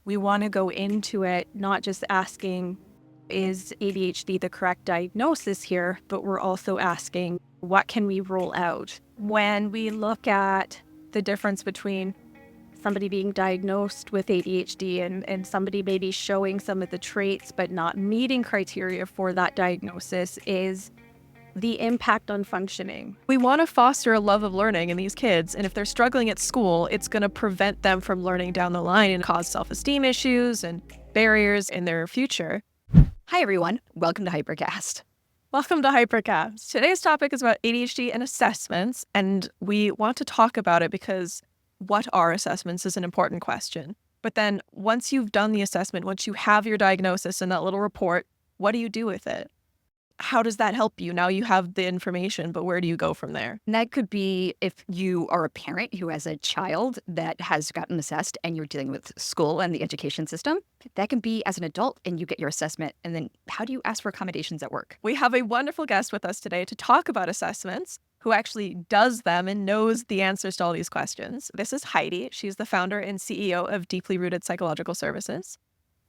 We want to go into it not just asking, is ADHD the correct diagnosis here, but we're also asking, what can we rule out? When we look at the difference between somebody being diagnosed with ADHD and somebody maybe showing some of the traits but not meeting criteria for that diagnosis is the impact on functioning. We want to foster a love of learning in these kids, and if they're struggling at school, it's going to prevent them from learning down the line and cause self-esteem issues and barriers in their future. Hi, everyone. Welcome to Hypercast. Welcome to Hypercast. Today's topic is about ADHD and assessments, and we want to talk about it because what are assessments is an important question. But then once you've done the assessment, once you have your diagnosis and that little report, what do you do with it? How does that help you? Now you have the information, but where do you go from there? And that could be if you are a parent who has a child that has gotten assessed and you're dealing with school and the education system. That can be as an adult and you get your assessment. And then how do you ask for accommodations at work? We have a wonderful guest with us today to talk about assessments, who actually does them and knows the answers to all these questions. This is Heidi. She's the founder and CEO of Deeply Rooted Psychological Services.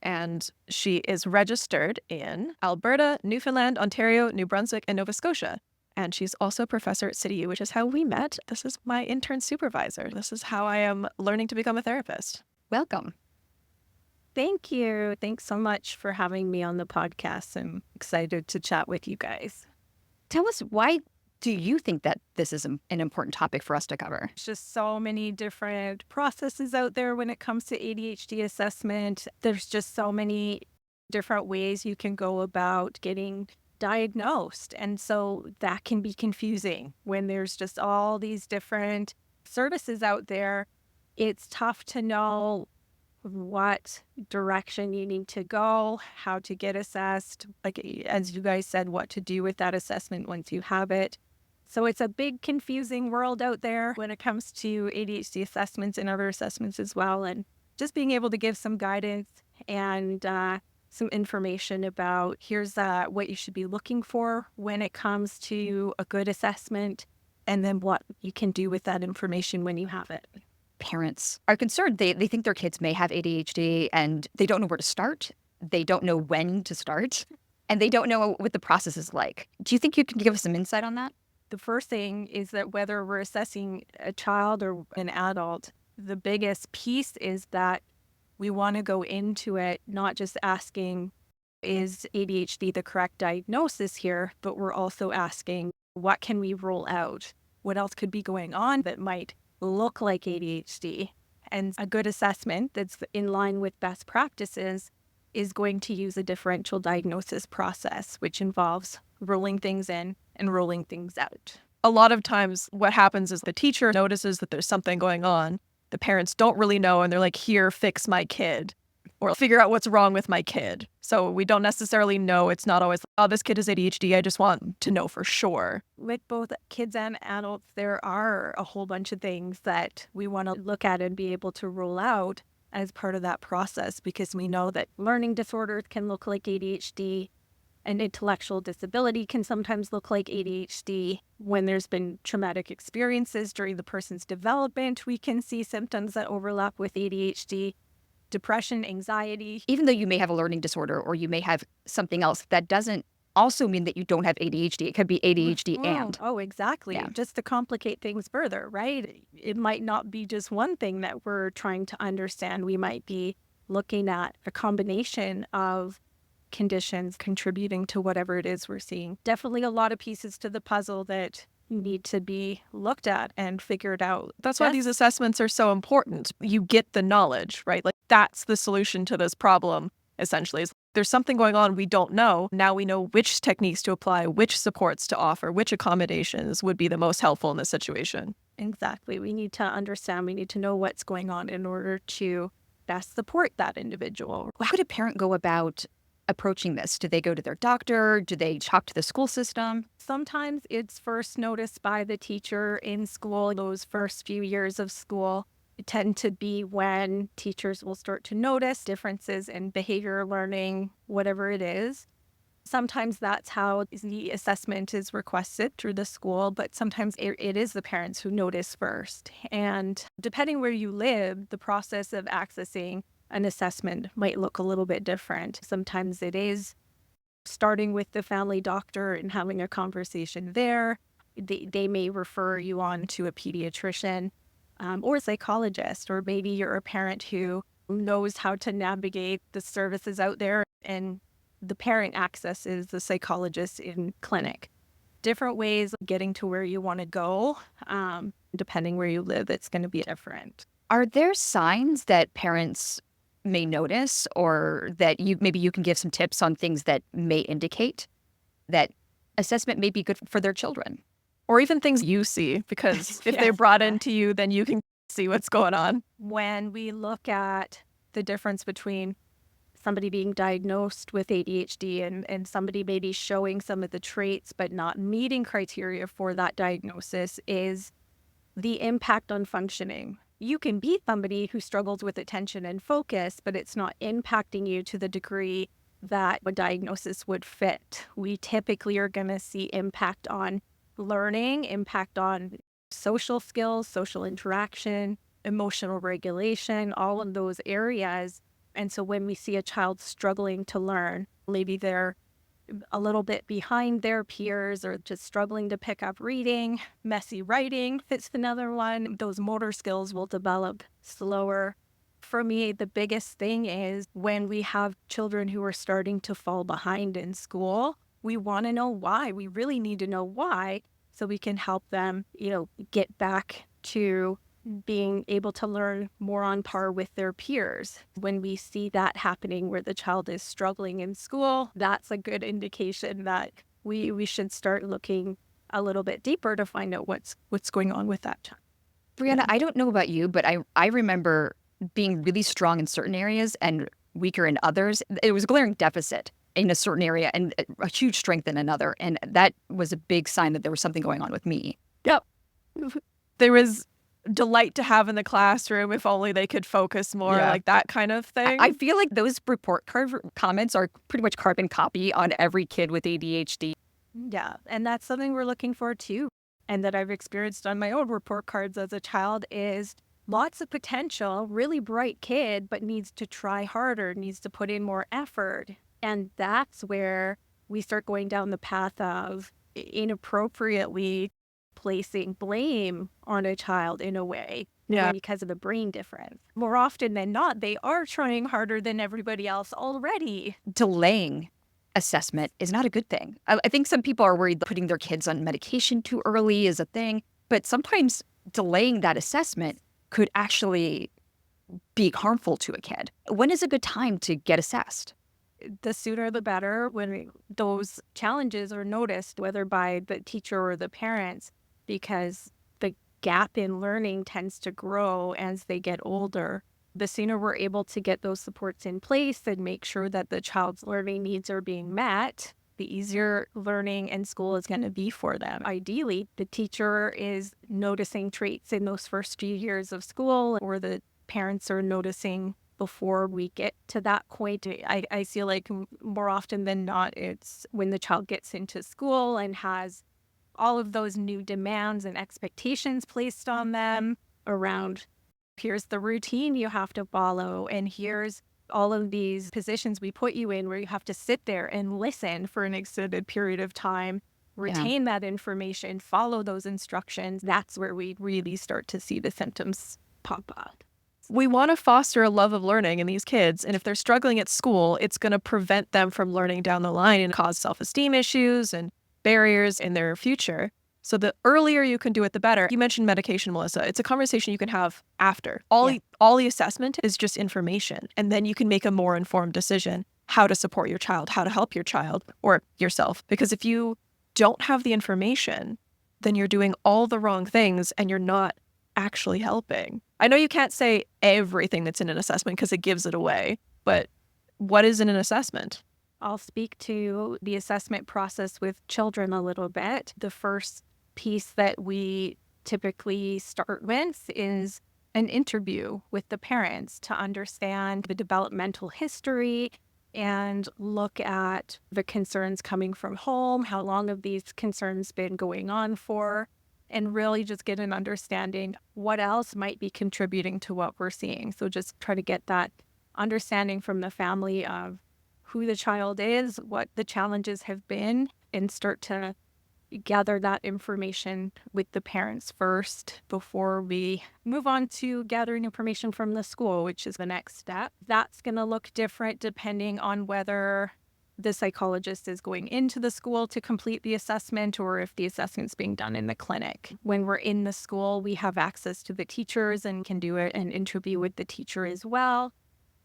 And she is registered in Alberta, Newfoundland, Ontario, New Brunswick, and Nova Scotia. And she's also a professor at CityU, which is how we met. This is my intern supervisor. This is how I am learning to become a therapist. Welcome. Thank you. Thanks so much for having me on the podcast. I'm excited to chat with you guys. Tell us, why do you think that this is an important topic for us to cover? There's just so many different processes out there when it comes to ADHD assessment. There's just so many different ways you can go about getting diagnosed. And so that can be confusing when there's just all these different services out there. It's tough to know what direction you need to go, how to get assessed, like as you guys said, what to do with that assessment once you have it. So it's a big confusing world out there when it comes to ADHD assessments and other assessments as well. And just being able to give some guidance and some information about here's what you should be looking for when it comes to a good assessment, and then what you can do with that information when you have it. Parents are concerned. They think their kids may have ADHD and they don't know where to start. They don't know when to start, and they don't know what the process is like. Do you think you can give us some insight on that? The first thing is that whether we're assessing a child or an adult, the biggest piece is that we want to go into it not just asking, is ADHD the correct diagnosis here, but we're also asking, what can we rule out? What else could be going on that might look like ADHD? And a good assessment that's in line with best practices is going to use a differential diagnosis process, which involves ruling things in and ruling things out. A lot of times what happens is the teacher notices that there's something going on. The parents don't really know, and they're like, here, fix my kid, or figure out what's wrong with my kid. So we don't necessarily know. It's not always, oh, this kid is ADHD. I just want to know for sure. With both kids and adults, there are a whole bunch of things that we want to look at and be able to rule out as part of that process, because we know that learning disorders can look like ADHD, and intellectual disability can sometimes look like ADHD. When there's been traumatic experiences during the person's development, we can see symptoms that overlap with ADHD. Depression, anxiety. Even though you may have a learning disorder or you may have something else, that doesn't also mean that you don't have ADHD. It could be ADHD and. Oh, exactly. Yeah. Just to complicate things further, right? It might not be just one thing that we're trying to understand. We might be looking at a combination of conditions contributing to whatever it is we're seeing. Definitely a lot of pieces to the puzzle that need to be looked at and figured out. That's why these assessments are so important. You get the knowledge, right? Like that's the solution to this problem, essentially. Is there's something going on we don't know. Now we know which techniques to apply, which supports to offer, which accommodations would be the most helpful in this situation. Exactly. We need to understand, we need to know what's going on in order to best support that individual. How could a parent go about approaching this? Do they go to their doctor? Do they talk to the school system? Sometimes it's first noticed by the teacher in school. Those first few years of school tend to be when teachers will start to notice differences in behavior, learning, whatever it is. Sometimes that's how the assessment is requested through the school, but sometimes it is the parents who notice first. And depending where you live, the process of accessing an assessment might look a little bit different. Sometimes it is starting with the family doctor and having a conversation there. They may refer you on to a pediatrician or a psychologist, or maybe you're a parent who knows how to navigate the services out there and the parent accesses the psychologist in clinic. Different ways of getting to where you want to go. Depending where you live, it's going to be different. Are there signs that parents may notice, or that you can give some tips on things that may indicate that assessment may be good for their children? Or even things you see, because if they're Yes. brought into you, then you can see what's going on. When we look at the difference between somebody being diagnosed with ADHD and somebody maybe showing some of the traits but not meeting criteria for that diagnosis, is the impact on functioning. You can be somebody who struggles with attention and focus, but it's not impacting you to the degree that a diagnosis would fit. We typically are going to see impact on learning, impact on social skills, social interaction, emotional regulation, all of those areas. And so when we see a child struggling to learn, maybe they're a little bit behind their peers or just struggling to pick up reading, messy writing fits another one. Those motor skills will develop slower. For me, the biggest thing is when we have children who are starting to fall behind in school, we want to know why. We really need to know why so we can help them, get back to being able to learn more on par with their peers. When we see that happening where the child is struggling in school, that's a good indication that we should start looking a little bit deeper to find out what's going on with that child. Brianna, Yeah. I don't know about you, but I remember being really strong in certain areas and weaker in others. It was a glaring deficit in a certain area and a huge strength in another. And that was a big sign that there was something going on with me. Yep. There was delight to have in the classroom if only they could focus more, Yeah. like that kind of thing. I feel like those report card comments are pretty much carbon copy on every kid with ADHD. Yeah, and that's something we're looking for too. And that I've experienced on my own report cards as a child is lots of potential, really bright kid, but needs to try harder, needs to put in more effort. And that's where we start going down the path of inappropriately placing blame on a child in a way. Yeah. Because of the brain difference. More often than not, they are trying harder than everybody else already. Delaying assessment is not a good thing. I think some people are worried that putting their kids on medication too early is a thing, but sometimes delaying that assessment could actually be harmful to a kid. When is a good time to get assessed? The sooner the better when those challenges are noticed, whether by the teacher or the parents, because the gap in learning tends to grow as they get older. The sooner we're able to get those supports in place and make sure that the child's learning needs are being met, the easier learning and school is going to be for them. Ideally, the teacher is noticing traits in those first few years of school, or the parents are noticing before we get to that point. I feel like more often than not, it's when the child gets into school and has all of those new demands and expectations placed on them around, here's the routine you have to follow, and here's all of these positions we put you in where you have to sit there and listen for an extended period of time, retain that information, follow those instructions. That's where we really start to see the symptoms pop up. We want to foster a love of learning in these kids. And if they're struggling at school, it's going to prevent them from learning down the line and cause self-esteem issues and barriers in their future. So the earlier you can do it, the better. You mentioned medication, Melissa. It's a conversation you can have after. All the assessment is just information. And then you can make a more informed decision how to support your child, how to help your child or yourself. Because if you don't have the information, then you're doing all the wrong things and you're not actually helping. I know you can't say everything that's in an assessment because it gives it away, but what is in an assessment? I'll speak to the assessment process with children a little bit. The first piece that we typically start with is an interview with the parents to understand the developmental history and look at the concerns coming from home, how long have these concerns been going on for, and really just get an understanding what else might be contributing to what we're seeing. So just try to get that understanding from the family of who the child is, what the challenges have been, and start to gather that information with the parents first before we move on to gathering information from the school, which is the next step. That's going to look different depending on whether the psychologist is going into the school to complete the assessment or if the assessment's being done in the clinic. When we're in the school, we have access to the teachers and can do an interview with the teacher as well.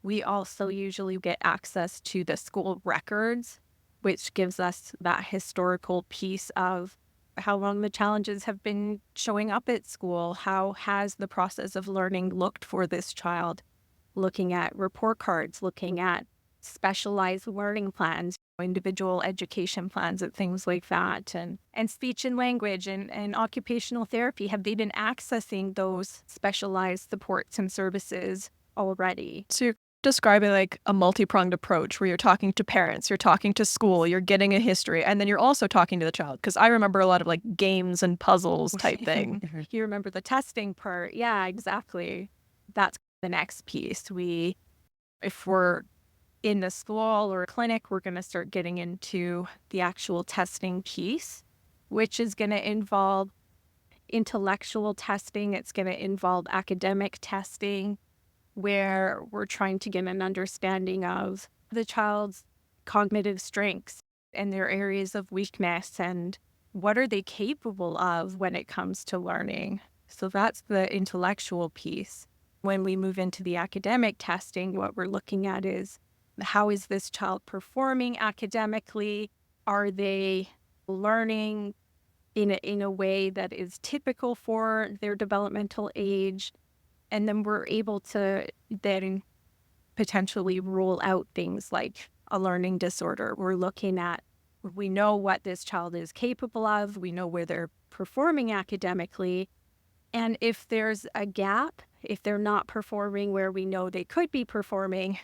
We also usually get access to the school records, which gives us that historical piece of how long the challenges have been showing up at school. How has the process of learning looked for this child? Looking at report cards, looking at specialized learning plans, individual education plans and things like that, and speech and language and occupational therapy. Have they been accessing those specialized supports and services already? So you're describing like a multi-pronged approach where you're talking to parents, you're talking to school, you're getting a history, and then you're also talking to the child. Because I remember a lot of like games and puzzles type thing. You remember the testing part. Yeah, exactly. That's the next piece. If we're in the school or clinic, we're going to start getting into the actual testing piece, which is going to involve intellectual testing. It's going to involve academic testing, where we're trying to get an understanding of the child's cognitive strengths and their areas of weakness and what are they capable of when it comes to learning. So that's the intellectual piece. When we move into the academic testing, what we're looking at is how is this child performing academically? Are they learning in a way that is typical for their developmental age? And then we're able to then potentially rule out things like a learning disorder. We know what this child is capable of. We know where they're performing academically. And if there's a gap, if they're not performing where we know they could be performing,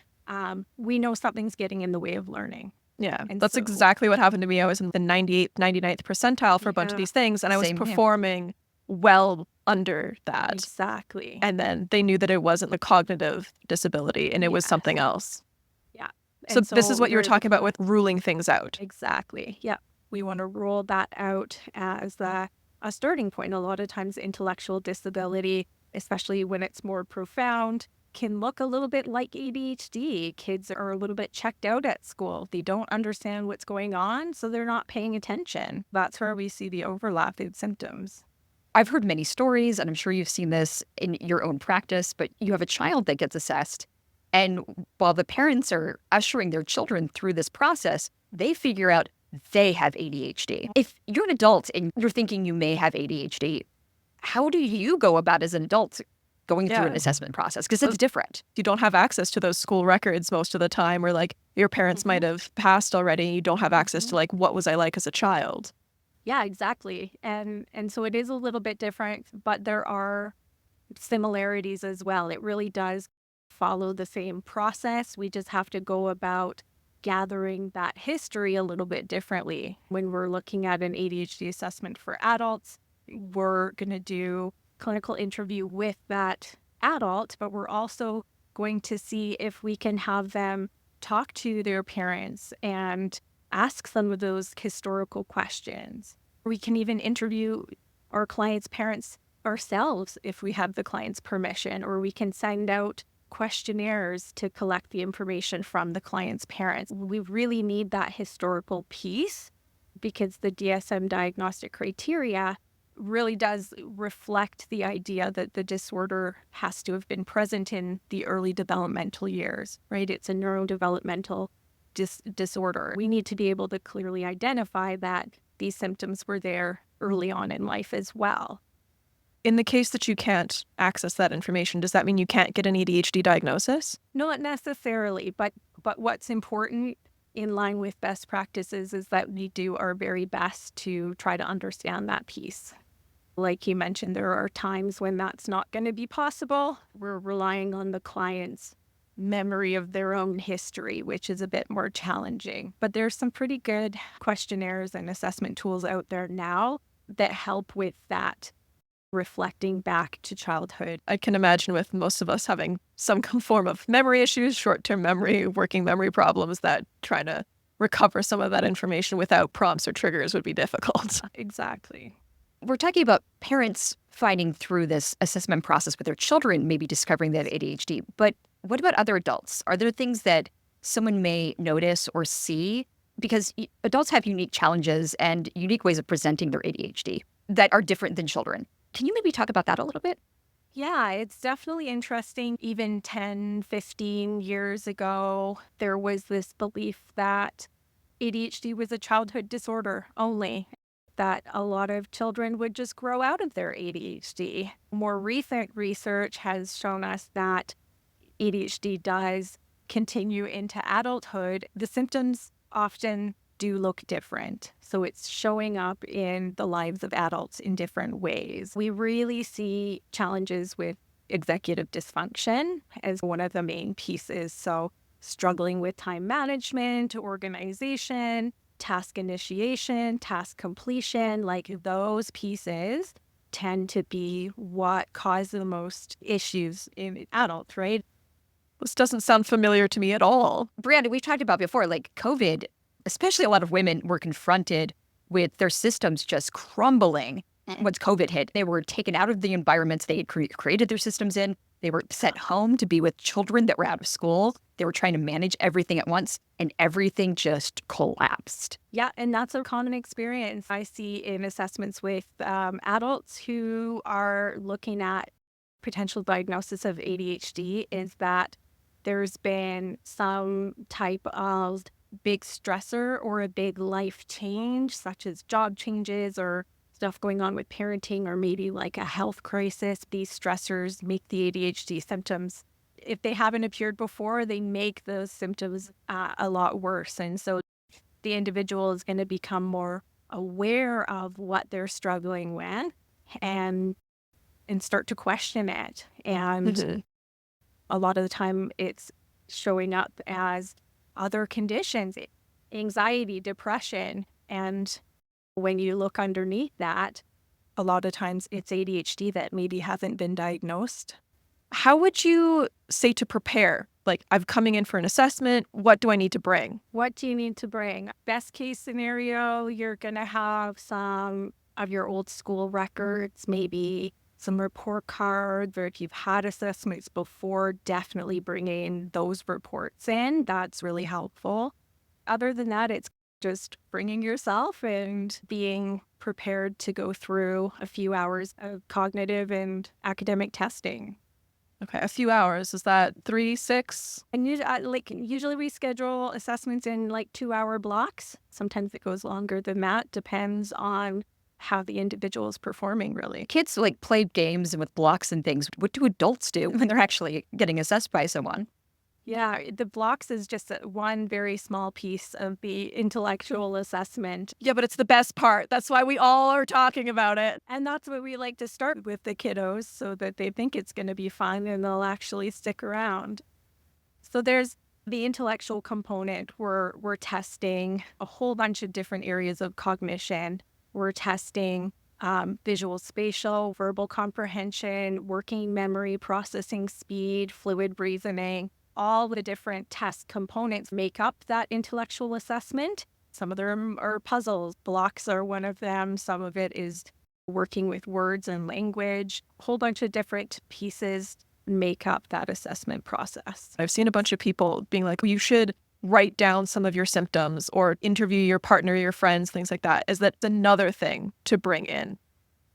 we know something's getting in the way of learning. Yeah, And that's so, exactly what happened to me. I was in the 98th, 99th percentile for a bunch of yeah, these things, and I was Same here. performing well under that. exactly. And then they knew that it wasn't the cognitive disability and it was Yeah. something else. Yeah. So And this is what you were we're able talking about to- with ruling things out. Exactly. Yeah. We want to rule that out as a starting point. A lot of times, intellectual disability, especially when it's more profound, can look a little bit like ADHD. Kids are a little bit checked out at school. They don't understand what's going on, so they're not paying attention. That's where we see the overlap in symptoms. I've heard many stories, and I'm sure you've seen this in your own practice, but you have a child that gets assessed. And while the parents are ushering their children through this process, they figure out they have ADHD. If you're an adult and you're thinking you may have ADHD, how do you go about as an adult going through an Yeah. assessment process? Because it's different. You don't have access to those school records most of the time, or like your parents might have passed already. You don't have access to like what was I like as a child. Yeah, exactly. And so it is a little bit different, but there are similarities as well. It really does follow the same process. We just have to go about gathering that history a little bit differently. When we're looking at an ADHD assessment for adults, we're going to do clinical interview with that adult, but we're also going to see if we can have them talk to their parents and ask some of those historical questions. We can even interview our clients' parents ourselves if we have the client's permission, or we can send out questionnaires to collect the information from the client's parents. We really need that historical piece because the DSM diagnostic criteria really does reflect the idea that the disorder has to have been present in the early developmental years, right? It's a neurodevelopmental disorder. We need to be able to clearly identify that these symptoms were there early on in life as well. In the case that you can't access that information, does that mean you can't get an ADHD diagnosis? Not necessarily, but what's important in line with best practices is that we do our very best to try to understand that piece. Like you mentioned, there are times when that's not going to be possible. We're relying on the client's memory of their own history, which is a bit more challenging. But there's some pretty good questionnaires and assessment tools out there now that help with that reflecting back to childhood. I can imagine with most of us having some form of memory issues, short-term memory, working memory problems, that trying to recover some of that information without prompts or triggers would be difficult. Exactly. We're talking about parents fighting through this assessment process with their children, maybe discovering they have ADHD. But what about other adults? Are there things that someone may notice or see? Because adults have unique challenges and unique ways of presenting their ADHD that are different than children. Can you maybe talk about that a little bit? Yeah, it's definitely interesting. Even 10, 15 years ago, there was this belief that ADHD was a childhood disorder only, that a lot of children would just grow out of their ADHD. More recent research has shown us that ADHD does continue into adulthood. The symptoms often do look different. So it's showing up in the lives of adults in different ways. We really see challenges with executive dysfunction as one of the main pieces. So struggling with time management, organization, task initiation, task completion, like those pieces tend to be what cause the most issues in adults, right? This doesn't sound familiar to me at all. Brianna, we've talked about before, like COVID, especially a lot of women were confronted with their systems just crumbling once COVID hit. They were taken out of the environments they had created their systems in. They were sent home to be with children that were out of school. They were trying to manage everything at once, and everything just collapsed. Yeah, and that's a common experience I see in assessments with adults who are looking at potential diagnosis of ADHD, is that there's been some type of big stressor or a big life change, such as job changes or stuff going on with parenting, or maybe like a health crisis. These stressors make the ADHD symptoms, if they haven't appeared before, they make those symptoms a lot worse. And so the individual is going to become more aware of what they're struggling with and start to question it. And a lot of the time it's showing up as other conditions, anxiety, depression. And when you look underneath that, a lot of times it's ADHD that maybe hasn't been diagnosed. How would you say to prepare? Like, I'm coming in for an assessment. What do I need to bring? What do you need to bring? Best case scenario, you're going to have some of your old school records, maybe some report cards, or if you've had assessments before, definitely bringing those reports in. That's really helpful. Other than that, it's just bringing yourself and being prepared to go through a few hours of cognitive and academic testing. Okay, a few hours. Is that 3, 6? And usually we schedule assessments in like 2-hour blocks. Sometimes it goes longer than that. Depends on how the individual is performing, really. Kids like play games and with blocks and things. What do adults do when they're actually getting assessed by someone? Yeah, the blocks is just one very small piece of the intellectual assessment. Yeah, but it's the best part. That's why we all are talking about it. And that's what we like to start with the kiddos, so that they think it's going to be fun and they'll actually stick around. So there's the intellectual component. We're testing a whole bunch of different areas of cognition. We're testing visual, spatial, verbal comprehension, working memory, processing speed, fluid reasoning. All the different test components make up that intellectual assessment. Some of them are puzzles. Blocks are one of them. Some of it is working with words and language. A whole bunch of different pieces make up that assessment process. I've seen a bunch of people being like, you should write down some of your symptoms or interview your partner, your friends, things like that. Is that another thing to bring in?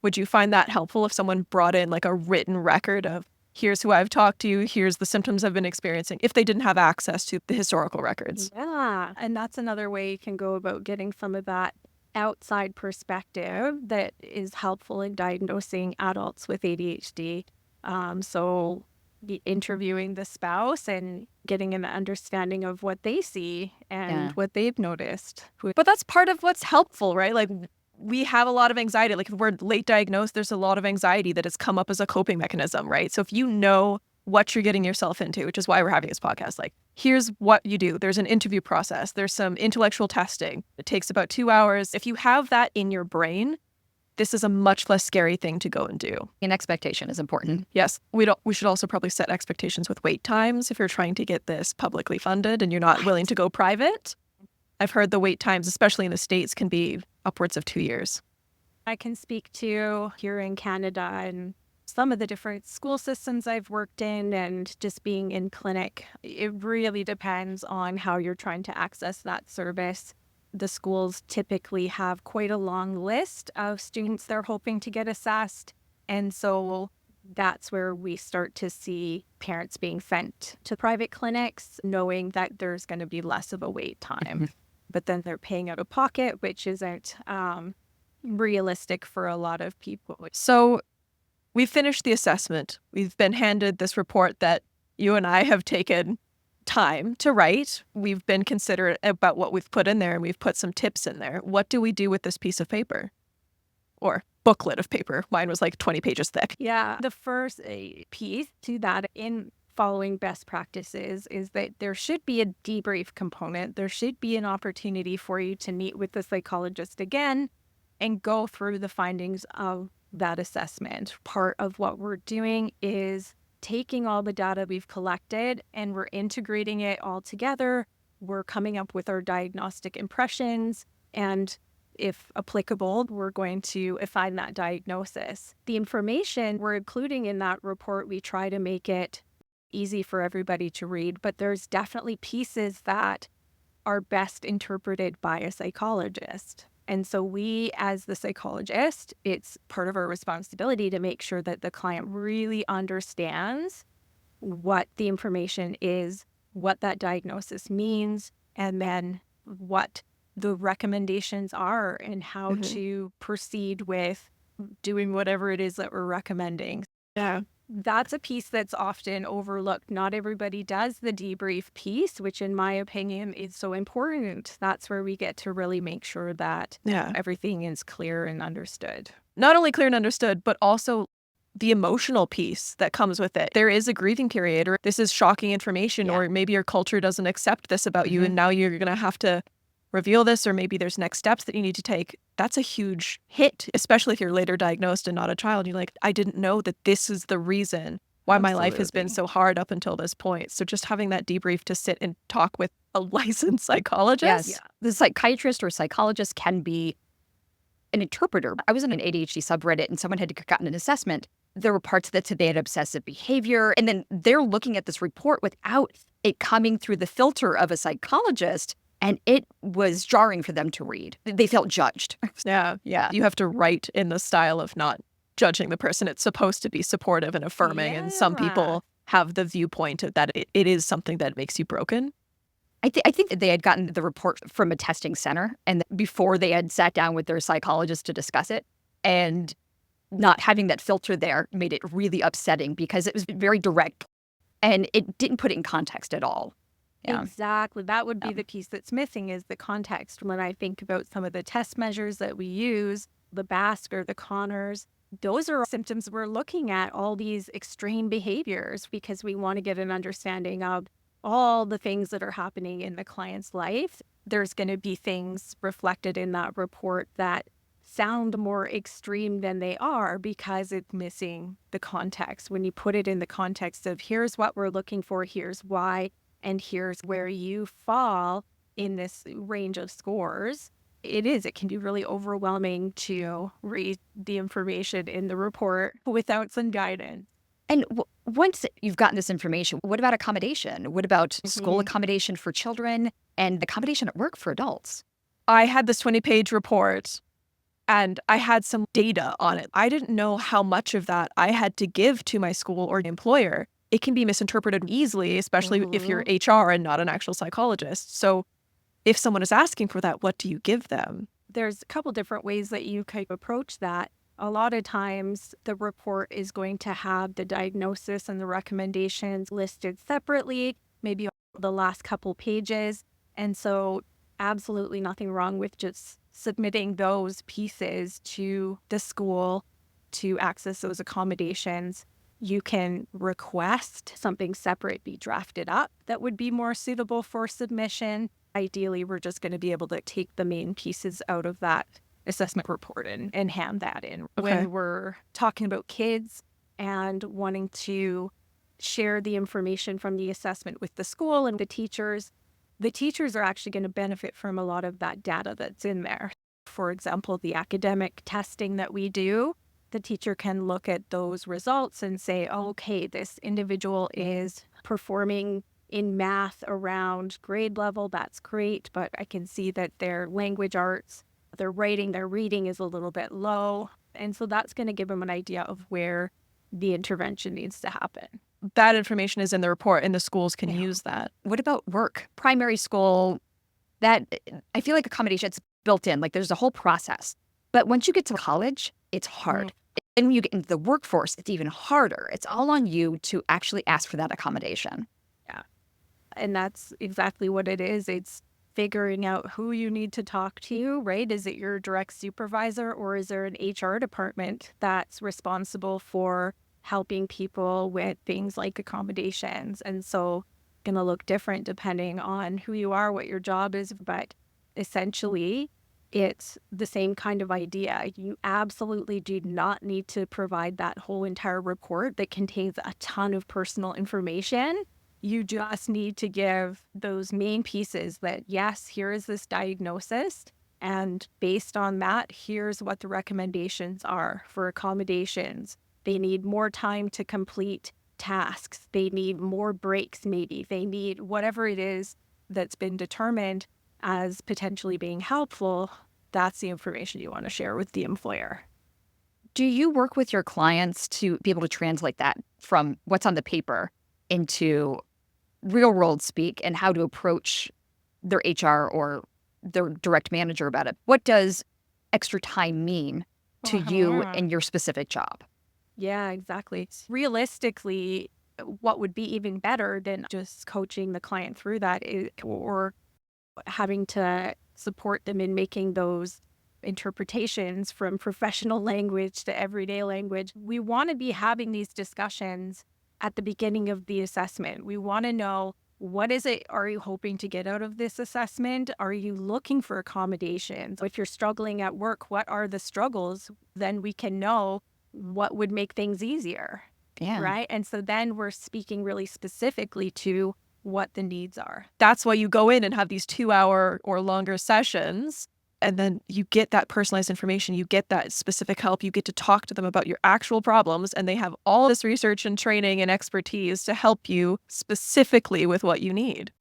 Would you find that helpful if someone brought in like a written record of, here's who I've talked to, here's the symptoms I've been experiencing, if they didn't have access to the historical records? Yeah, and that's another way you can go about getting some of that outside perspective that is helpful in diagnosing adults with ADHD. So interviewing the spouse and getting an understanding of what they see and what they've noticed. But that's part of what's helpful, right? Like, we have a lot of anxiety. Like, if we're late diagnosed, there's a lot of anxiety that has come up as a coping mechanism, right? So if you know what you're getting yourself into, which is why we're having this podcast, like, here's what you do. There's an interview process. There's some intellectual testing. It takes about 2 hours. If you have that in your brain, this is a much less scary thing to go and do. An expectation is important. Yes, we should also probably set expectations with wait times if you're trying to get this publicly funded and you're not willing to go private. I've heard the wait times, especially in the States, can be upwards of 2 years. I can speak to here in Canada and some of the different school systems I've worked in and just being in clinic. It really depends on how you're trying to access that service. The schools typically have quite a long list of students they're hoping to get assessed. And so that's where we start to see parents being sent to private clinics, knowing that there's going to be less of a wait time. But then they're paying out of pocket, which isn't realistic for a lot of people. So we've finished the assessment. We've been handed this report that you and I have taken time to write. We've been considerate about what we've put in there, and we've put some tips in there. What do we do with this piece of paper? Or booklet of paper. Mine was like 20 pages thick. Yeah, the first piece to that in following best practices is that there should be a debrief component. There should be an opportunity for you to meet with the psychologist again and go through the findings of that assessment. Part of what we're doing is taking all the data we've collected and we're integrating it all together. We're coming up with our diagnostic impressions, and if applicable, we're going to find that diagnosis. The information we're including in that report, we try to make it easy for everybody to read, but there's definitely pieces that are best interpreted by a psychologist. And so we, as the psychologist, it's part of our responsibility to make sure that the client really understands what the information is, what that diagnosis means, and then what the recommendations are and how to proceed with doing whatever it is that we're recommending. Yeah. That's a piece that's often overlooked. Not everybody does the debrief piece, which in my opinion is so important. That's where we get to really make sure that everything is clear and understood. Not only clear and understood, but also the emotional piece that comes with it. There is a grieving period, or this is shocking information, or maybe your culture doesn't accept this about you, and now you're going to have to reveal this, or maybe there's next steps that you need to take. That's a huge hit, especially if you're later diagnosed and not a child. You're like, I didn't know that this is the reason why my life has been so hard up until this point. So just having that debrief to sit and talk with a licensed psychologist. Yes. The psychiatrist or psychologist can be an interpreter. I was in an ADHD subreddit and someone had gotten an assessment. There were parts that said they had obsessive behavior. And then they're looking at this report without it coming through the filter of a psychologist. And it was jarring for them to read. They felt judged. Yeah. You have to write in the style of not judging the person. It's supposed to be supportive and affirming. And some people have the viewpoint of that it is something that makes you broken. I think that they had gotten the report from a testing center, and before they had sat down with their psychologist to discuss it, and not having that filter there made it really upsetting because it was very direct and it didn't put it in context at all. Yeah. Exactly. That would be the piece that's missing is the context. When I think about some of the test measures that we use, the BASC or the Connors, those are symptoms we're looking at, all these extreme behaviors, because we want to get an understanding of all the things that are happening in the client's life. There's going to be things reflected in that report that sound more extreme than they are because it's missing the context. When you put it in the context of here's what we're looking for, here's why, and here's where you fall in this range of scores, it can be really overwhelming to read the information in the report without some guidance. And once you've gotten this information, what about accommodation? What about school accommodation for children and accommodation at work for adults? I had this 20-page report and I had some data on it. I didn't know how much of that I had to give to my school or employer. It can be misinterpreted easily, especially if you're HR and not an actual psychologist. So if someone is asking for that, what do you give them? There's a couple different ways that you could approach that. A lot of times the report is going to have the diagnosis and the recommendations listed separately, maybe the last couple pages. And so absolutely nothing wrong with just submitting those pieces to the school to access those accommodations. You can request something separate be drafted up that would be more suitable for submission. Ideally, we're just going to be able to take the main pieces out of that assessment report and hand that in. Okay. When we're talking about kids and wanting to share the information from the assessment with the school and the teachers are actually going to benefit from a lot of that data that's in there. For example, the academic testing that we do, the teacher can look at those results and say, oh, okay, this individual is performing in math around grade level. That's great. But I can see that their language arts, their writing, their reading is a little bit low. And so that's going to give them an idea of where the intervention needs to happen. That information is in the report and the schools can Yeah. use that. What about work? Primary school, that I feel like accommodations built in, like there's a whole process. But once you get to college, it's hard. And when you get into the workforce, it's even harder. It's all on you to actually ask for that accommodation. And that's exactly what it is. It's figuring out who you need to talk to, right? Is it your direct supervisor or is there an HR department that's responsible for helping people with things like accommodations? And so going to look different depending on who you are, what your job is, but essentially it's the same kind of idea. You absolutely do not need to provide that whole entire report that contains a ton of personal information. You just need to give those main pieces that, yes, here is this diagnosis. And based on that, here's what the recommendations are for accommodations. They need more time to complete tasks. They need more breaks, maybe. They need whatever it is that's been determined as potentially being helpful. That's the information you want to share with the employer. Do you work with your clients to be able to translate that from what's on the paper into real world speak and how to approach their HR or their direct manager about it? What does extra time mean to you and your specific job? Yeah, exactly. Realistically, what would be even better than just coaching the client through that or having to support them in making those interpretations from professional language to everyday language. We want to be having these discussions at the beginning of the assessment. We want to know, what is it are you hoping to get out of this assessment? Are you looking for accommodations? If you're struggling at work, what are the struggles? Then we can know what would make things easier. Yeah. Right. And so then we're speaking really specifically to what the needs are. That's why you go in and have these 2-hour or longer sessions. And then you get that personalized information, you get that specific help, you get to talk to them about your actual problems, and they have all this research and training and expertise to help you specifically with what you need.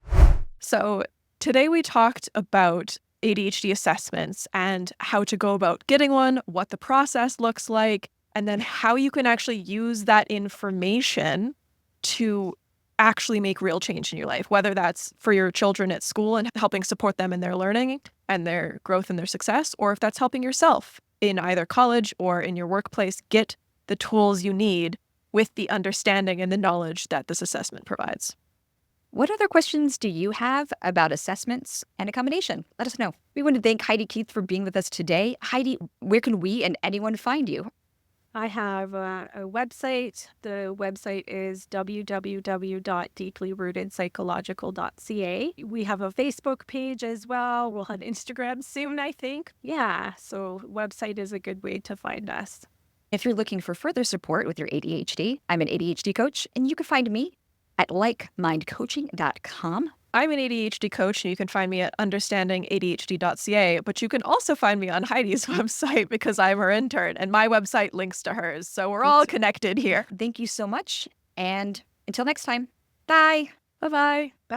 So today we talked about ADHD assessments and how to go about getting one, what the process looks like, and then how you can actually use that information to actually make real change in your life, whether that's for your children at school and helping support them in their learning and their growth and their success, or if that's helping yourself in either college or in your workplace get the tools you need with the understanding and the knowledge that this assessment provides. What other questions do you have about assessments and accommodation? Let us know. We want to thank Heidi Keefe for being with us today. Heidi, where can we and anyone find you? I have a website. The website is www.deeplyrootedpsychological.ca. We have a Facebook page as well. We'll have Instagram soon, I think. Yeah, so website is a good way to find us. If you're looking for further support with your ADHD, I'm an ADHD coach, and you can find me at likemindcoaching.com. I'm an ADHD coach, and you can find me at understandingadhd.ca, but you can also find me on Heidi's website because I'm her intern, and my website links to hers, so we're all connected here. Thank you so much, and until next time, bye. Bye-bye. Bye.